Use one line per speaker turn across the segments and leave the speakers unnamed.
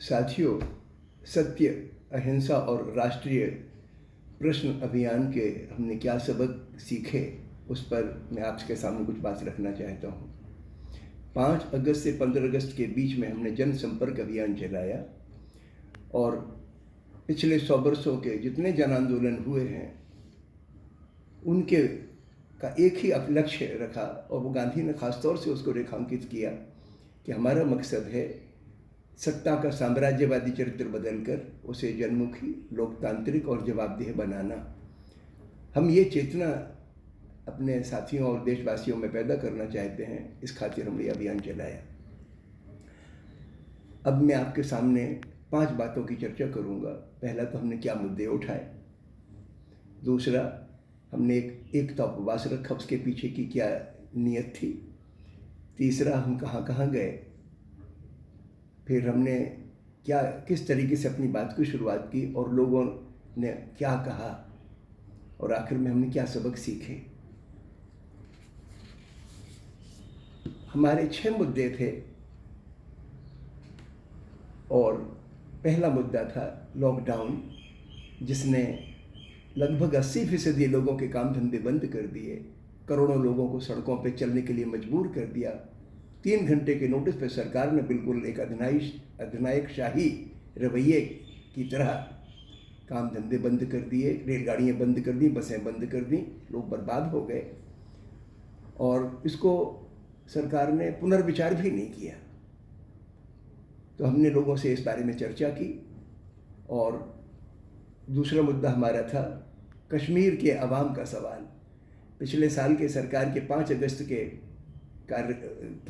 साथियों, सत्य, अहिंसा और राष्ट्रीय प्रश्न अभियान के हमने क्या सबक सीखे, उस पर मैं आपके सामने कुछ बात रखना चाहता हूँ। 5 अगस्त से 15 अगस्त के बीच में हमने जनसंपर्क अभियान चलाया और पिछले 100 वर्षों के जितने जन आंदोलन हुए हैं उनके का एक ही लक्ष्य रखा, और वो गांधी ने खास तौर से उसको रेखांकित किया कि हमारा मकसद है सत्ता का साम्राज्यवादी चरित्र बदलकर उसे जनमुखी, लोकतांत्रिक और जवाबदेह बनाना। हम ये चेतना अपने साथियों और देशवासियों में पैदा करना चाहते हैं, इस खातिर हमने ये अभियान चलाया। अब मैं आपके सामने 5 बातों की चर्चा करूंगा। पहला तो हमने क्या मुद्दे उठाए, दूसरा हमने एकता उपवास रखा, उसके पीछे की क्या नीयत थी, तीसरा हम कहाँ कहाँ गए, फिर हमने किस तरीके से अपनी बात की शुरुआत की और लोगों ने क्या कहा, और आखिर में हमने क्या सबक सीखे। हमारे 6 मुद्दे थे और पहला मुद्दा था लॉकडाउन, जिसने लगभग 80% लोगों के काम धंधे बंद कर दिए, करोड़ों लोगों को सड़कों पर चलने के लिए मजबूर कर दिया। 3 घंटे के नोटिस पर सरकार ने बिल्कुल एक अधिनायक शाही रवैये की तरह काम धंधे बंद कर दिए, रेलगाड़ियाँ बंद कर दी, बसें बंद कर दी, लोग बर्बाद हो गए। और इसको सरकार ने पुनर्विचार भी नहीं किया। तो हमने लोगों से इस बारे में चर्चा की। और दूसरा मुद्दा हमारा था कश्मीर के अवाम का सवाल। पिछले साल के सरकार के 5 अगस्त के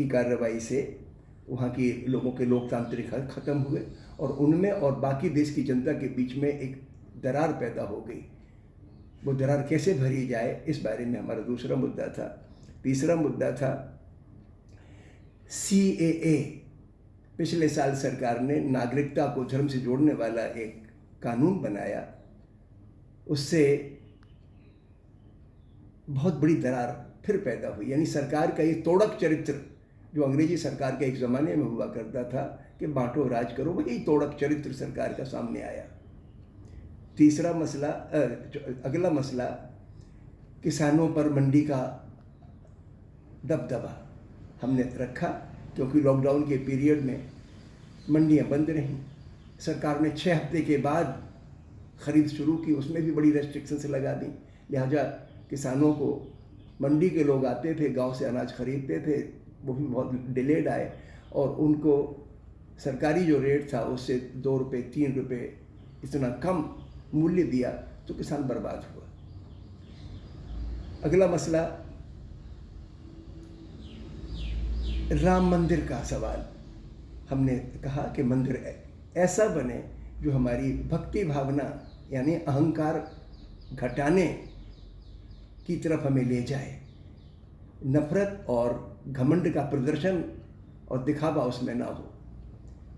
कार्रवाई से वहाँ की लोगों के लोकतांत्रिक हक खत्म हुए और उनमें और बाकी देश की जनता के बीच में एक दरार पैदा हो गई। वो दरार कैसे भरी जाए, इस बारे में हमारा दूसरा मुद्दा था। तीसरा मुद्दा था CAA। पिछले साल सरकार ने नागरिकता को धर्म से जोड़ने वाला एक कानून बनाया, उससे बहुत बड़ी दरार फिर पैदा हुई। यानी सरकार का ये तोड़क चरित्र जो अंग्रेजी सरकार के एक ज़माने में हुआ करता था कि बांटो राज करो, वही तोड़क चरित्र सरकार का सामने आया। तीसरा मसला, अगला मसला किसानों पर मंडी का दबदबा हमने रखा, क्योंकि लॉकडाउन के पीरियड में मंडियां बंद रहीं। सरकार ने 6 हफ्ते के बाद खरीद शुरू की, उसमें भी बड़ी रेस्ट्रिक्शंस लगा दी। लिहाजा किसानों को, मंडी के लोग आते थे, गांव से अनाज खरीदते थे, वो भी बहुत डिलेड आए और उनको सरकारी जो रेट था उससे 2 रुपये 3 रुपये इतना कम मूल्य दिया, तो किसान बर्बाद हुआ। अगला मसला राम मंदिर का सवाल। हमने कहा कि मंदिर ऐसा बने जो हमारी भक्ति भावना यानी अहंकार घटाने की तरफ हमें ले जाए, नफरत और घमंड का प्रदर्शन और दिखावा उसमें ना हो।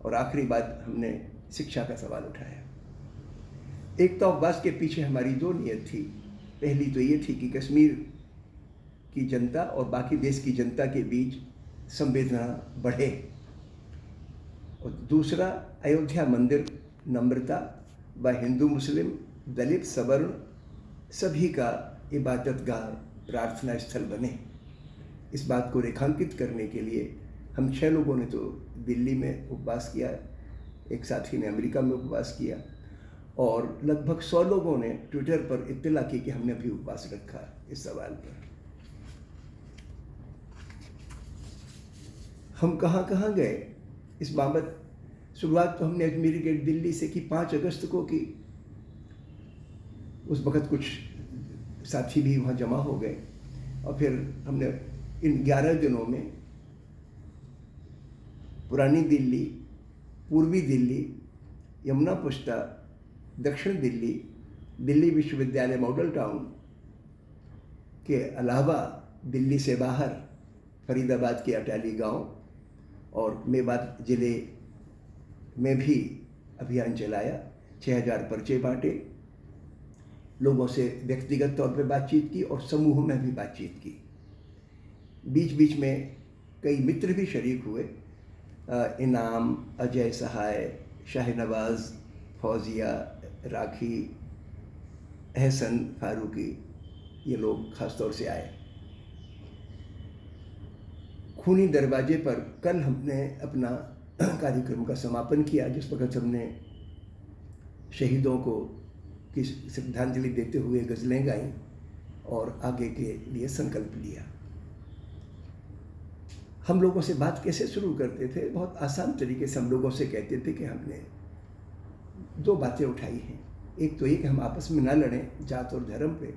और आखिरी बात हमने शिक्षा का सवाल उठाया। एकता उपवास के पीछे हमारी 2 नीयत थी। पहली तो ये थी कि कश्मीर की जनता और बाकी देश की जनता के बीच संवेदना बढ़े, और दूसरा अयोध्या मंदिर नम्रता व हिंदू मुस्लिम दलित सवर्ण सभी का इबादतगाह प्रार्थना स्थल बने। इस बात को रेखांकित करने के लिए हम 6 लोगों ने तो दिल्ली में उपवास किया, एक साथी ने अमेरिका में उपवास किया, और लगभग 100 लोगों ने ट्विटर पर इत्तला की कि हमने भी उपवास रखा इस सवाल पर। हम कहाँ कहाँ गए इस बाबत शुरुआत तो हमने अजमेर गेट दिल्ली से की, 5 अगस्त को की। उस वक़्त कुछ साथी भी वहाँ जमा हो गए और फिर हमने इन 11 दिनों में पुरानी दिल्ली, पूर्वी दिल्ली, यमुना पुष्टा, दक्षिण दिल्ली, दिल्ली विश्वविद्यालय मॉडल टाउन के अलावा दिल्ली से बाहर फरीदाबाद के अटाली गांव और मेवात ज़िले में भी अभियान चलाया। 6000 पर्चे बांटे, लोगों से व्यक्तिगत तौर पर बातचीत की और समूह में भी बातचीत की। बीच बीच में कई मित्र भी शरीक हुए, इनाम, अजय सहाय, शाहनवाज, फौजिया, राखी, एहसन फारूकी, ये लोग ख़ास तौर से आए। खूनी दरवाजे पर कल हमने अपना कार्यक्रम का समापन किया, जिस वक्त हमने शहीदों को की श्रद्धांजलि देते हुए गज़लें गाईं और आगे के लिए संकल्प लिया। हम लोगों से बात कैसे शुरू करते थे? बहुत आसान तरीके से हम लोगों से कहते थे कि हमने 2 बातें उठाई हैं। एक तो ये कि हम आपस में ना लड़ें जात और धर्म पे,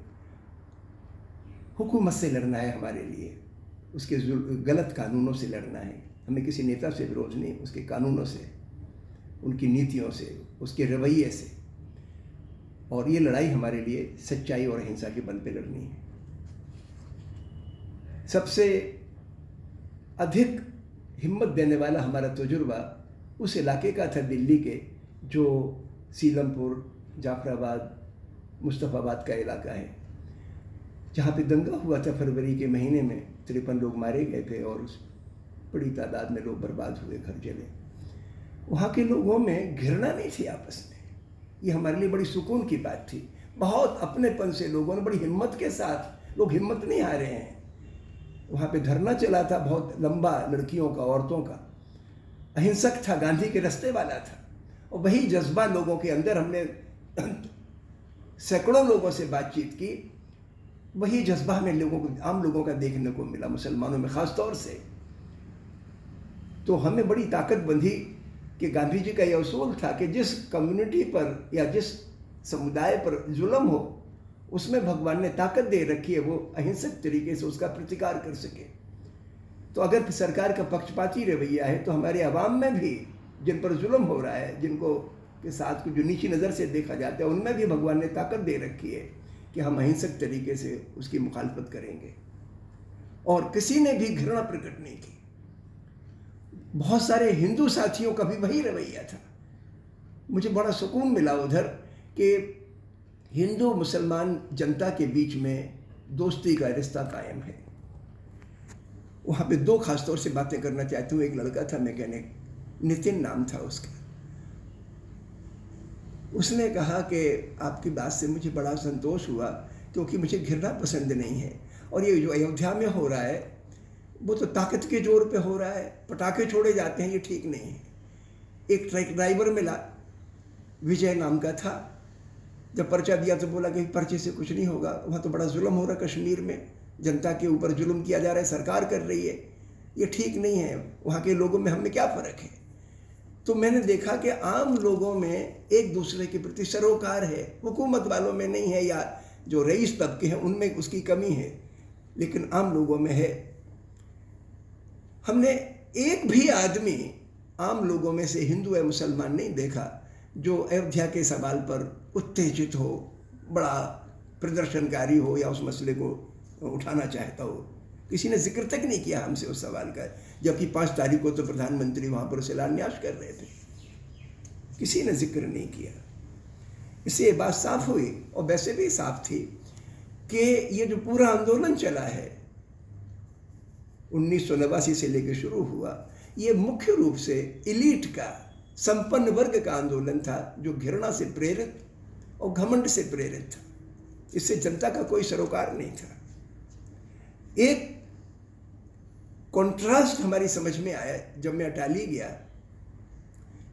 हुकूमत से लड़ना है हमारे लिए, उसके गलत कानूनों से लड़ना है। हमें किसी नेता से विरोध नहीं, उसके कानूनों से, उनकी नीतियों से, उसके रवैये से। और ये लड़ाई हमारे लिए सच्चाई और अहिंसा के बल पे लड़नी है। सबसे अधिक हिम्मत देने वाला हमारा तजुर्बा उस इलाके का था, दिल्ली के, जो सीलमपुर, जाफराबाद, मुस्तफ़ाबाद का इलाका है, जहाँ पे दंगा हुआ था फरवरी के महीने में। 53 लोग मारे गए थे और बड़ी तादाद में लोग बर्बाद हुए, घर जले। वहाँ के लोगों में घृणा नहीं थी आपस में। ये हमारे लिए बड़ी सुकून की बात थी। बहुत अपनेपन से लोगों ने, बड़ी हिम्मत के साथ, लोग हिम्मत नहीं हारे हैं। वहाँ पे धरना चला था बहुत लंबा, लड़कियों का, औरतों का, अहिंसक था, गांधी के रास्ते वाला था। और वही जज्बा लोगों के अंदर, हमने सैकड़ों लोगों से बातचीत की, वही जज्बा हमें लोगों को, आम लोगों का देखने को मिला, मुसलमानों में ख़ास तौर से। तो हमें बड़ी ताकत बंधी कि गांधी जी का यह उसूल था कि जिस कम्युनिटी पर या जिस समुदाय पर जुल्म हो, उसमें भगवान ने ताकत दे रखी है, वो अहिंसक तरीके से उसका प्रतिकार कर सके। तो अगर सरकार का पक्षपाती रवैया है, तो हमारे अवाम में भी जिन पर जुल्म हो रहा है, जिनको के साथ को जो नीची नज़र से देखा जाता है, उनमें भी भगवान ने ताकत दे रखी है कि हम अहिंसक तरीके से उसकी मुखालफत करेंगे। और किसी ने भी घृणा प्रकट नहीं की। बहुत सारे हिंदू साथियों का भी वही रवैया था। मुझे बड़ा सुकून मिला उधर कि हिंदू मुसलमान जनता के बीच में दोस्ती का रिश्ता कायम है। वहाँ पे 2 खास तौर से बातें करना चाहती हूँ। एक लड़का था मैकेनिक, नितिन नाम था उसका। उसने कहा कि आपकी बात से मुझे बड़ा संतोष हुआ, क्योंकि मुझे घृणा पसंद नहीं है। और ये जो अयोध्या में हो रहा है, वो तो ताकत के जोर पे हो रहा है, पटाखे छोड़े जाते हैं, ये ठीक नहीं है। एक ट्रक ड्राइवर मिला, विजय नाम का था। जब पर्चा दिया तो बोला कि पर्चे से कुछ नहीं होगा, वहाँ तो बड़ा जुल्म हो रहा है, कश्मीर में जनता के ऊपर जुल्म किया जा रहा है, सरकार कर रही है, ये ठीक नहीं है, वहाँ के लोगों में हमें क्या फ़र्क है। तो मैंने देखा कि आम लोगों में एक दूसरे के प्रति सरोकार है, हुकूमत वालों में नहीं है, या जो रईस तबके हैं उनमें उसकी कमी है, लेकिन आम लोगों में है। हमने एक भी आदमी आम लोगों में से, हिंदू या मुसलमान, नहीं देखा जो अयोध्या के सवाल पर उत्तेजित हो, बड़ा प्रदर्शनकारी हो या उस मसले को उठाना चाहता हो। किसी ने जिक्र तक नहीं किया हमसे उस सवाल का, जबकि 5 तारीख को तो प्रधानमंत्री वहाँ पर शिलान्यास कर रहे थे। किसी ने जिक्र नहीं किया। इससे ये बात साफ हुई, और वैसे भी साफ थी, कि ये जो पूरा आंदोलन चला है 1989 से लेकर शुरू हुआ, ये मुख्य रूप से इलीट का, संपन्न वर्ग का आंदोलन था, जो घृणा से प्रेरित और घमंड से प्रेरित था। इससे जनता का कोई सरोकार नहीं था। एक कॉन्ट्रास्ट हमारी समझ में आया जब मैं अटाली गया।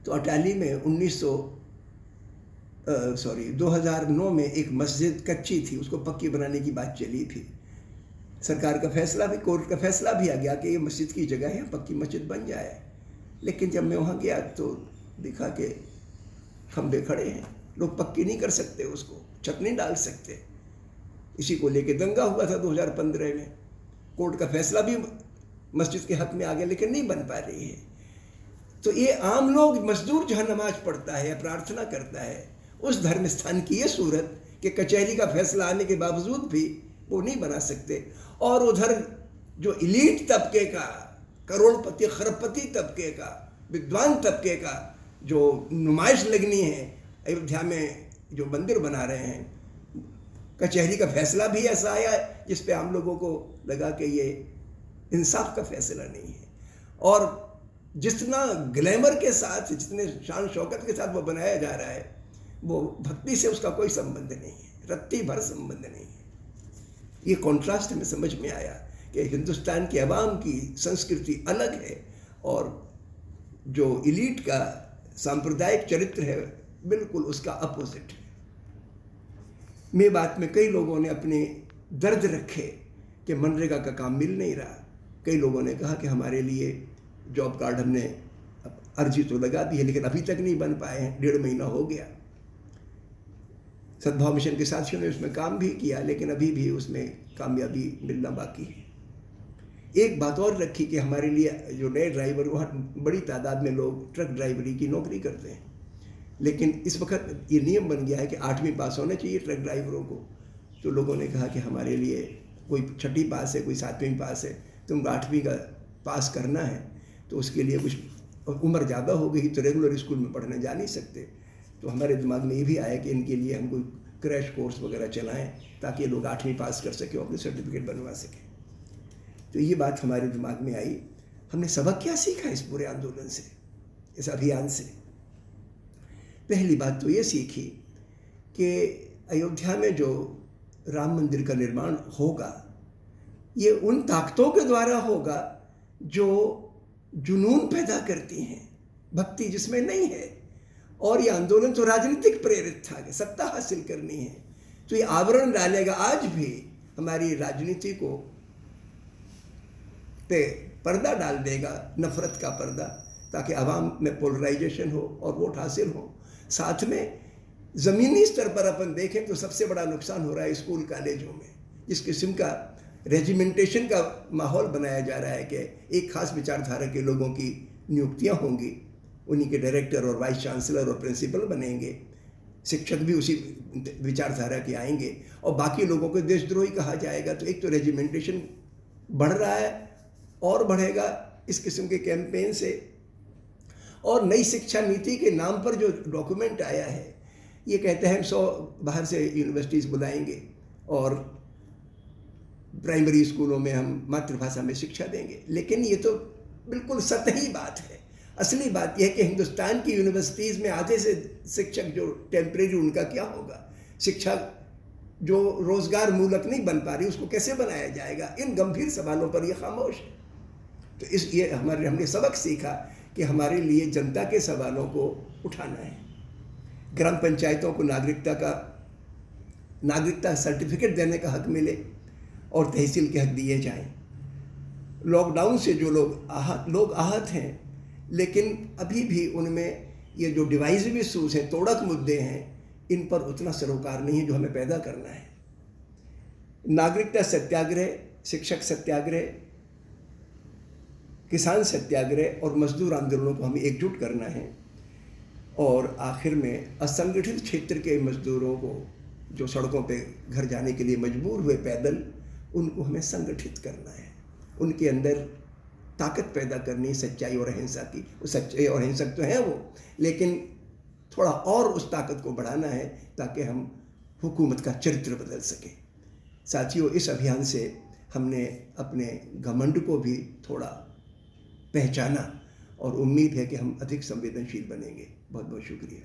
तो अटाली में 2009 में एक मस्जिद कच्ची थी, उसको पक्की बनाने की बात चली थी। सरकार का फैसला भी, कोर्ट का फैसला भी आ गया कि ये मस्जिद की जगह है, पक्की मस्जिद बन जाए। लेकिन जब मैं वहाँ गया तो देखा कि खंबे खड़े हैं, लोग पक्की नहीं कर सकते, उसको छत नहीं डाल सकते। इसी को लेके दंगा हुआ था 2015 में। कोर्ट का फैसला भी मस्जिद के हक में आ गया, लेकिन नहीं बन पा रही है। तो ये आम लोग, मजदूर जहाँ नमाज पढ़ता है या प्रार्थना करता है, उस धर्म स्थान की ये सूरत कि कचहरी का फैसला आने के बावजूद भी वो नहीं बना सकते। और उधर जो इलीट तबके का, करोड़पति खरबपति तबके का, विद्वान तबके का जो नुमाइश लगनी है अयोध्या में, जो मंदिर बना रहे हैं, कचहरी का फैसला भी ऐसा आया जिस पे आम लोगों को लगा कि ये इंसाफ का फैसला नहीं है। और जितना ग्लैमर के साथ, जितने शान शौकत के साथ वो बनाया जा रहा है, वो भक्ति से उसका कोई संबंध नहीं है, रत्ती भर संबंध नहीं है। ये कॉन्ट्रास्ट हमें समझ में आया कि हिंदुस्तान की आवाम की संस्कृति अलग है और जो इलीट का सांप्रदायिक चरित्र है बिल्कुल उसका अपोजिट है। मेरी बात में कई लोगों ने अपने दर्द रखे कि मनरेगा का काम मिल नहीं रहा। कई लोगों ने कहा कि हमारे लिए जॉब कार्ड हमने अर्जी तो लगा दी है लेकिन अभी तक नहीं बन पाए हैं, 1.5 महीना हो गया। सद्भाव मिशन के साथियों ने उसमें काम भी किया लेकिन अभी भी उसमें कामयाबी मिलना बाकी है। एक बात और रखी कि हमारे लिए जो नए ड्राइवर, वहाँ बड़ी तादाद में लोग ट्रक ड्राइवरी की नौकरी करते हैं, लेकिन इस वक्त ये नियम बन गया है कि 8वीं पास होना चाहिए ट्रक ड्राइवरों को। तो लोगों ने कहा कि हमारे लिए कोई 6ठी पास है, कोई 7वीं पास है, तुमको 8वीं का पास करना है तो उसके लिए कुछ उम्र ज़्यादा हो गई तो रेगुलर स्कूल में पढ़ने जा नहीं सकते। तो हमारे दिमाग में ये भी आया कि इनके लिए हम कोई क्रैश कोर्स वगैरह चलाएं ताकि लोग 8वीं पास कर सकें और अपने सर्टिफिकेट बनवा सकें। तो ये बात हमारे दिमाग में आई। हमने सबक क्या सीखा इस पूरे आंदोलन से, इस अभियान से? पहली बात तो ये सीखी कि अयोध्या में जो राम मंदिर का निर्माण होगा ये उन ताकतों के द्वारा होगा जो जुनून पैदा करती हैं, भक्ति जिसमें नहीं है। और ये आंदोलन तो राजनीतिक प्रेरित था कि सत्ता हासिल करनी है, तो ये आवरण डालेगा आज भी हमारी राजनीति को पे पर्दा डाल देगा, नफरत का पर्दा, ताकि आवाम में पोलराइजेशन हो और वोट हासिल हो। साथ में ज़मीनी स्तर पर अपन देखें तो सबसे बड़ा नुकसान हो रहा है स्कूल कॉलेजों में। जिस किस्म का रेजिमेंटेशन का माहौल बनाया जा रहा है कि एक खास विचारधारा के लोगों की नियुक्तियां होंगी, उन्हीं के डायरेक्टर और वाइस चांसलर और प्रिंसिपल बनेंगे, शिक्षक भी उसी विचारधारा के आएंगे और बाकी लोगों को देशद्रोही कहा जाएगा। तो एक तो रेजिमेंटेशन बढ़ रहा है और बढ़ेगा इस किस्म के कैंपेन से। और नई शिक्षा नीति के नाम पर जो डॉक्यूमेंट आया है ये कहते हैं हम 100 बाहर से यूनिवर्सिटीज़ बुलाएंगे और प्राइमरी स्कूलों में हम मातृभाषा में शिक्षा देंगे। लेकिन ये तो बिल्कुल सतही बात है। असली बात यह है कि हिंदुस्तान की यूनिवर्सिटीज़ में आधे से शिक्षक जो टेम्परेरी, उनका क्या होगा? शिक्षा जो रोजगार मूलक नहीं बन पा रही उसको कैसे बनाया जाएगा? इन गंभीर सवालों पर यह खामोश है। तो ये हमने सबक सीखा कि हमारे लिए जनता के सवालों को उठाना है। ग्राम पंचायतों को नागरिकता सर्टिफिकेट देने का हक मिले और तहसील के हक दिए जाएं। लॉकडाउन से जो लोग आहत हैं, लेकिन अभी भी उनमें ये जो डिवाइसिव इशूज़ हैं, तोड़क मुद्दे हैं, इन पर उतना सरोकार नहीं है जो हमें पैदा करना है। नागरिकता सत्याग्रह, शिक्षक सत्याग्रह, किसान सत्याग्रह और मजदूर आंदोलनों को हमें एकजुट करना है। और आखिर में असंगठित क्षेत्र के मजदूरों को जो सड़कों पे घर जाने के लिए मजबूर हुए पैदल, उनको हमें संगठित करना है। उनके अंदर ताकत पैदा करनी है सच्चाई और अहिंसा की। वो सच्चाई और अहिंसक तो हैं वो, लेकिन थोड़ा और उस ताकत को बढ़ाना है ताकि हम हुकूमत का चरित्र बदल सकें। साथियों, इस अभियान से हमने अपने घमंड को भी थोड़ा पहचाना और उम्मीद है कि हम अधिक संवेदनशील बनेंगे। बहुत बहुत शुक्रिया।